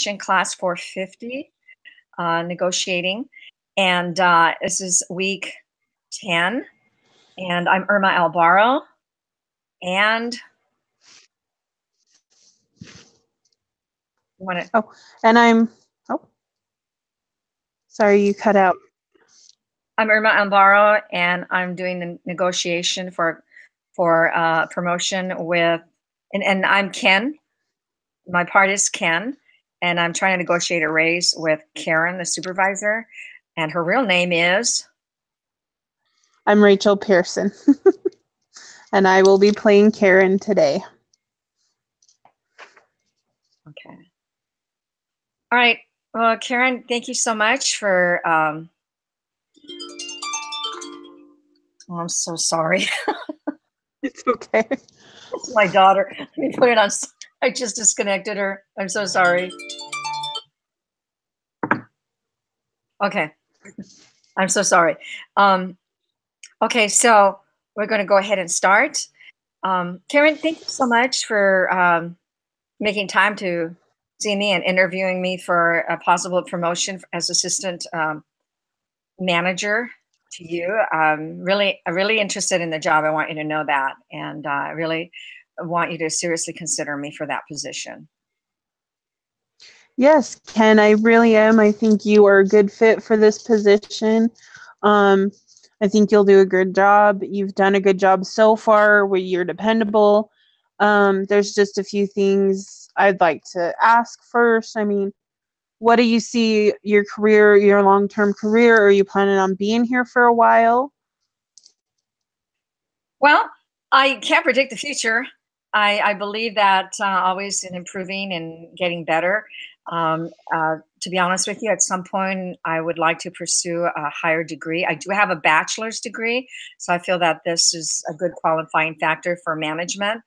position, class 450, negotiating. And this is week 10. And I'm Irma Alvaro. And you want to? Oh, and sorry, you cut out. I'm Irma Alvaro, and I'm doing the negotiation for promotion with, and I'm Ken. My part is Ken, and I'm trying to negotiate a raise with Karen, the supervisor, and her real name is. I'm Rachel Pearson, and I will be playing Karen today. Okay. All right. Well, Karen, thank you so much for. Oh, I'm so sorry. It's okay. It's my daughter. Let me put it on. I just disconnected her. I'm so sorry. Okay. I'm so sorry. Okay, so we're going to go ahead and start. Karen, thank you so much for making time to see me and interviewing me for a possible promotion as assistant manager to you. Really interested in the job. I want you to know that, and I really want you to seriously consider me for that position. Yes, Ken, I really am. I think you are a good fit for this position. I think you'll do a good job. You've done a good job so far where you're dependable. There's just a few things I'd like to ask first. I mean, what do you see your career, your long-term career? Are you planning on being here for a while? Well, I can't predict the future. I believe that always in improving and getting better. To be honest with you, at some point, I would like to pursue a higher degree. I do have a bachelor's degree, so I feel that this is a good qualifying factor for management.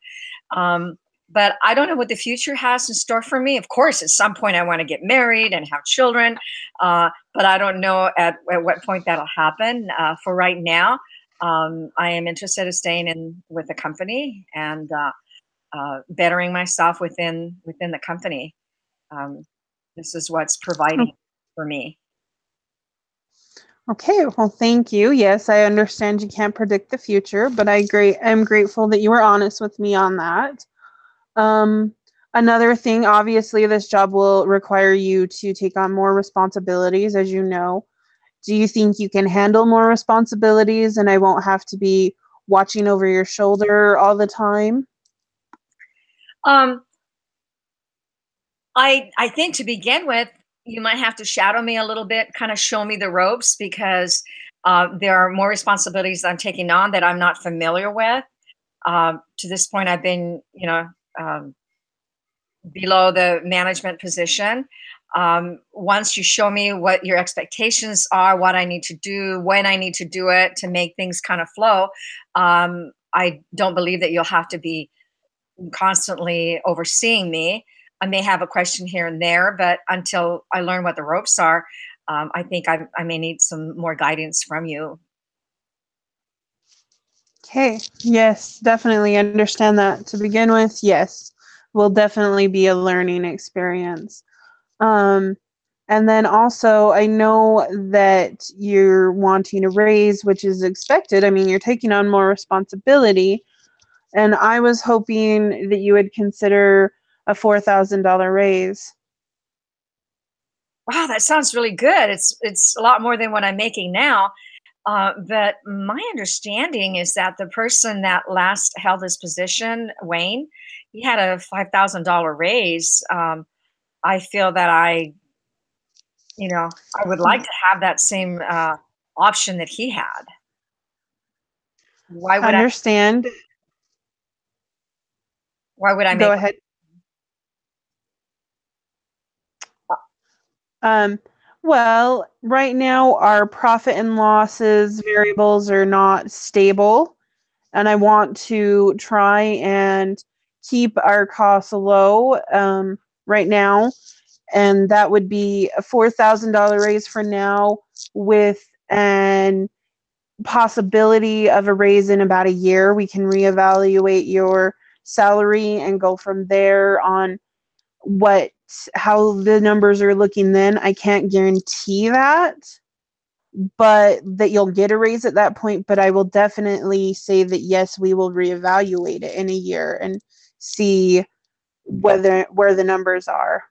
But I don't know what the future has in store for me. Of course, at some point, I want to get married and have children, but I don't know at what point that'll happen. For right now, I am interested in staying in with the company and bettering myself within the company. This is what's providing for me. Okay, well, thank you. Yes, I understand you can't predict the future, but I'm grateful that you were honest with me on that. Another thing, obviously, this job will require you to take on more responsibilities, as you know. Do you think you can handle more responsibilities and I won't have to be watching over your shoulder all the time? I think to begin with, you might have to shadow me a little bit, kind of show me the ropes because there are more responsibilities I'm taking on that I'm not familiar with. To this point, I've been, below the management position. Once you show me what your expectations are, what I need to do, when I need to do it to make things kind of flow, I don't believe that you'll have to be constantly overseeing me. I may have a question here and there, but until I learn what the ropes are, I think I may need some more guidance from you. Okay, yes, definitely understand that. To begin with, yes, will definitely be a learning experience. And then also, I know that you're wanting a raise, which is expected. I mean, you're taking on more responsibility. And I was hoping that you would consider a $4,000 raise. Wow, that sounds really good. It's a lot more than what I'm making now. But my understanding is that the person that last held this position, Wayne, he had a $5,000 raise. I feel that I would like to have that same option that he had. Why would Understand. Why would I Go make? ahead. Well, right now our profit and losses variables are not stable, and I want to try and keep our costs low right now, and that would be a $4,000 raise for now, with an possibility of a raise in about a year. We can reevaluate your salary and go from there on what how the numbers are looking then. I can't guarantee that, but that you'll get a raise at that point. But I will definitely say that yes, we will reevaluate it in a year and see where the numbers are.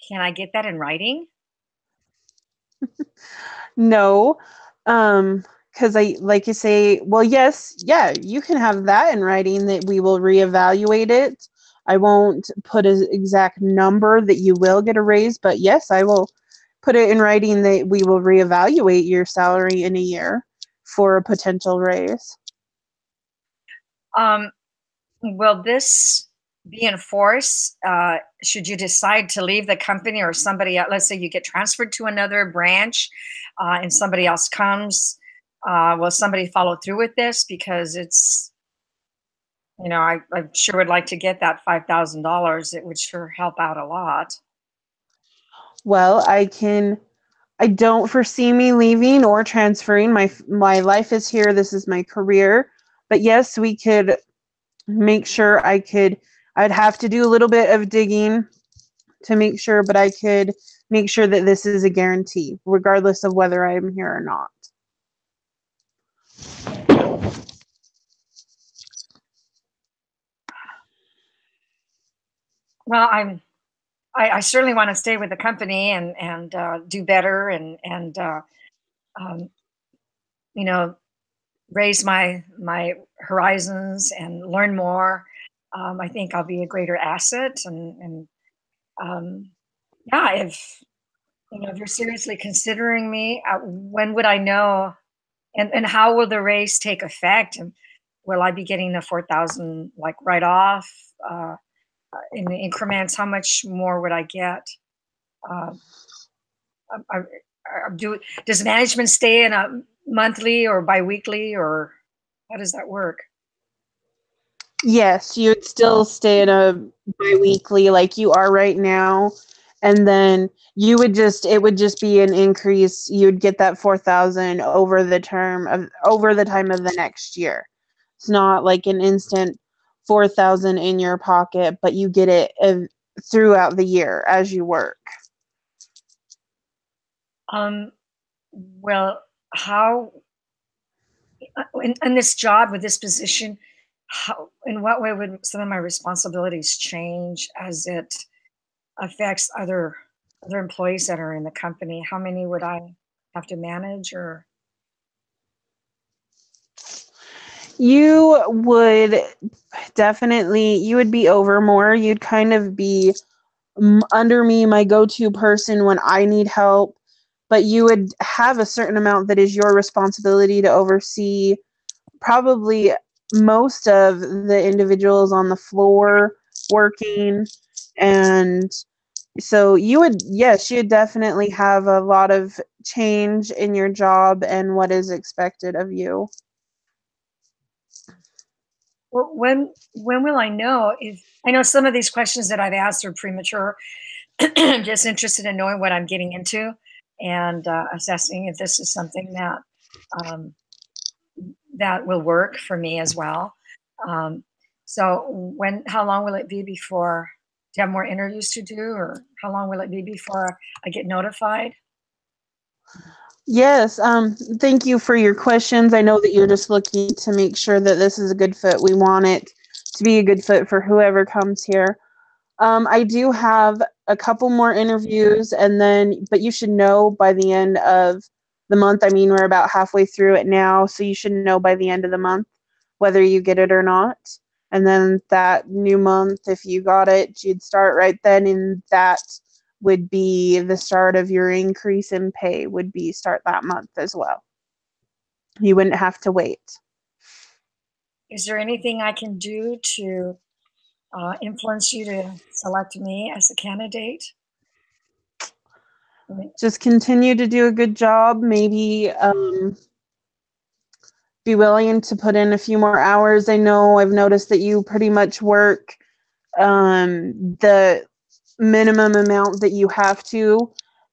Can I get that in writing? No, because I like you say, well, yes, yeah, you can have that in writing that we will reevaluate it. I won't put an exact number that you will get a raise, but yes, I will put it in writing that we will reevaluate your salary in a year for a potential raise. Um, will this be enforced should you decide to leave the company or somebody else? Let's say you get transferred to another branch and somebody else comes. Will somebody follow through with this? Because it's, I sure would like to get that $5,000. It would sure help out a lot. Well, I don't foresee me leaving or transferring. My life is here. This is my career. But yes, we could make sure I'd have to do a little bit of digging to make sure, but I could make sure that this is a guarantee, regardless of whether I'm here or not. Well, I certainly want to stay with the company and do better and um, you know raise my horizons and learn more. I think I'll be a greater asset and um, yeah, if you're seriously considering me, when would I know? And how will the raise take effect? And will I be getting the 4,000 like right off in increments? How much more would I get? Uh, I, does management stay in a monthly or biweekly, or how does that work? Yes, you'd still stay in a biweekly like you are right now, and then it would just be an increase. You'd get that 4,000 over the time of the next year. It's not like an instant 4,000 in your pocket, but you get it throughout the year as you work. Um, well, how in this job with this position, how in what way would some of my responsibilities change as it affects other employees that are in the company? How many would I have to manage or You would you would be over more. You'd kind of be under me, my go-to person when I need help, but you would have a certain amount that is your responsibility to oversee probably most of the individuals on the floor working. And so yes, you would definitely have a lot of change in your job and what is expected of you. well, when will I know? If I know some of these questions that I've asked are premature. I'm just interested in knowing what I'm getting into and assessing if this is something um, that will work for me as well. Um, so how long will it be before? Do you have more interviews to do, or how long will it be before I get notified? Yes, thank you for your questions. I know that you're just looking to make sure that this is a good fit. We want it to be a good fit for whoever comes here. I do have a couple more interviews, but you should know by the end of the month. I mean, we're about halfway through it now, so you should know by the end of the month whether you get it or not. And then that new month, if you got it, you'd start right then, and that would be the start of your increase in pay, would be start that month as well. You wouldn't have to wait. Is there anything I can do to influence you to select me as a candidate? Just continue to do a good job. Maybe be willing to put in a few more hours. I know I've noticed that you pretty much work the minimum amount that you have to,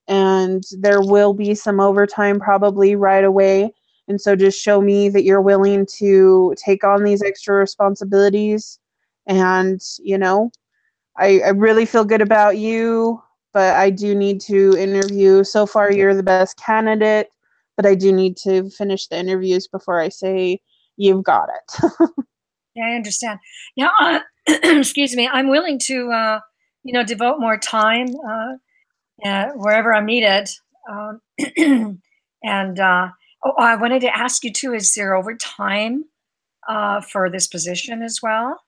and there will be some overtime probably right away. And so just show me that you're willing to take on these extra responsibilities and, I really feel good about you, but I do need to interview. So far, you're the best candidate, but I do need to finish the interviews before I say you've got it. Yeah, I understand. Yeah, excuse me. I'm willing to, devote more time wherever I'm needed. Um, and I wanted to ask you too: is there overtime for this position as well?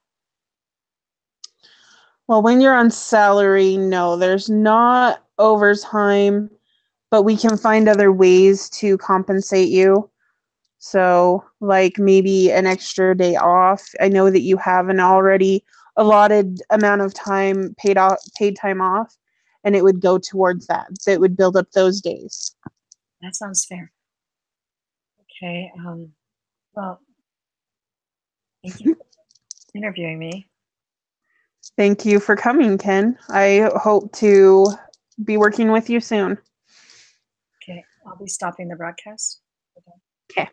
Well, when you're on salary, no, there's not overtime, but we can find other ways to compensate you. So, like maybe an extra day off. I know that you have an already allotted amount of time paid time off, and it would go towards that. So it would build up those days. That sounds fair. Okay. Well, thank you for interviewing me. Thank you for coming, Ken. I hope to be working with you soon. Okay, I'll be stopping the broadcast. Okay.